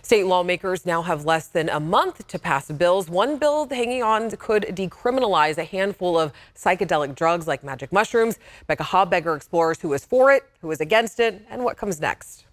State lawmakers now have less than a month to pass bills. One bill hanging on could decriminalize a handful of psychedelic drugs like magic mushrooms. Becca Habegger explores who is for it, who is against it, and what comes next.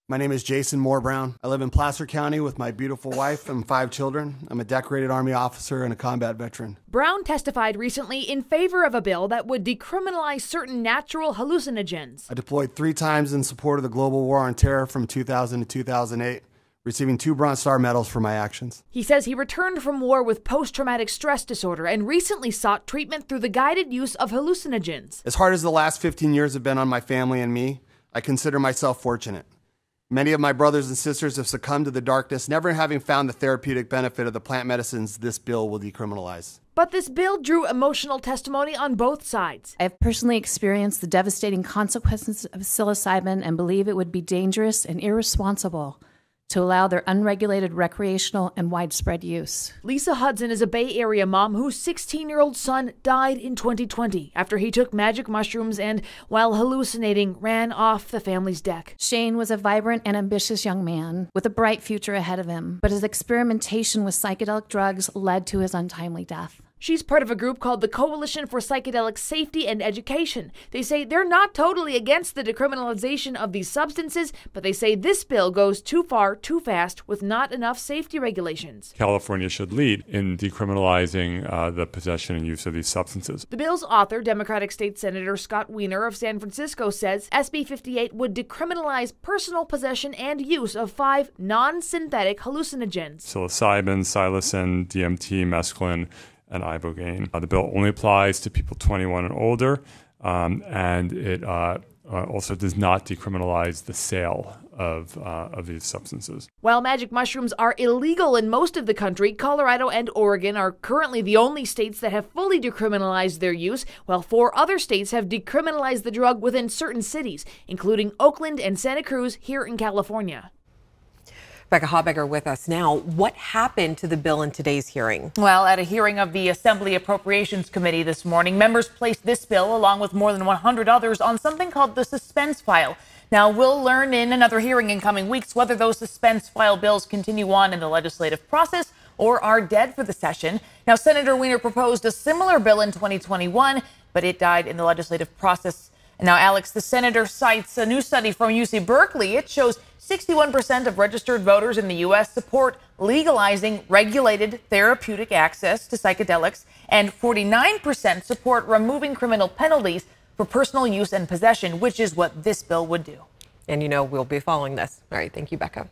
My name is Jason Moore Brown. I live in Placer County with my beautiful wife and 5 children. I'm a decorated Army officer and a combat veteran. Brown testified recently in favor of a bill that would decriminalize certain natural hallucinogens. I deployed 3 times in support of the global war on terror from 2000 to 2008, receiving 2 Bronze Star medals for my actions. He says he returned from war with post-traumatic stress disorder and recently sought treatment through the guided use of hallucinogens. As hard as the last 15 years have been on my family and me, I consider myself fortunate. Many of my brothers and sisters have succumbed to the darkness, never having found the therapeutic benefit of the plant medicines this bill will decriminalize. But this bill drew emotional testimony on both sides. I've personally experienced the devastating consequences of psilocybin and believe it would be dangerous and irresponsible to allow their unregulated recreational and widespread use. Lisa Hudson is a Bay Area mom whose 16-year-old son died in 2020 after he took magic mushrooms and, while hallucinating, ran off the family's deck. Shane was a vibrant and ambitious young man with a bright future ahead of him, but his experimentation with psychedelic drugs led to his untimely death. She's part of a group called the Coalition for Psychedelic Safety and Education. They say they're not totally against the decriminalization of these substances, but they say this bill goes too far, too fast, with not enough safety regulations. California should lead in decriminalizing the possession and use of these substances. The bill's author, Democratic State Senator Scott Wiener of San Francisco, says SB 58 would decriminalize personal possession and use of 5 non-synthetic hallucinogens: Psilocybin, psilocin, DMT, mescaline, and ibogaine. The bill only applies to people 21 and older, and it also does not decriminalize the sale of these substances. While magic mushrooms are illegal in most of the country, Colorado and Oregon are currently the only states that have fully decriminalized their use, while 4 other states have decriminalized the drug within certain cities, including Oakland and Santa Cruz here in California. Becca Habegger with us now. What happened to the bill in today's hearing? Well, at a hearing of the Assembly Appropriations Committee this morning, members placed this bill, along with more than 100 others, on something called the suspense file. Now, we'll learn in another hearing in coming weeks whether those suspense file bills continue on in the legislative process or are dead for the session. Now, Senator Wiener proposed a similar bill in 2021, but it died in the legislative process. And now, Alex, the senator cites a new study from UC Berkeley. It shows 61% of registered voters in the U.S. support legalizing regulated therapeutic access to psychedelics, and 49% support removing criminal penalties for personal use and possession, which is what this bill would do. And you know, we'll be following this. All right. Thank you, Becca.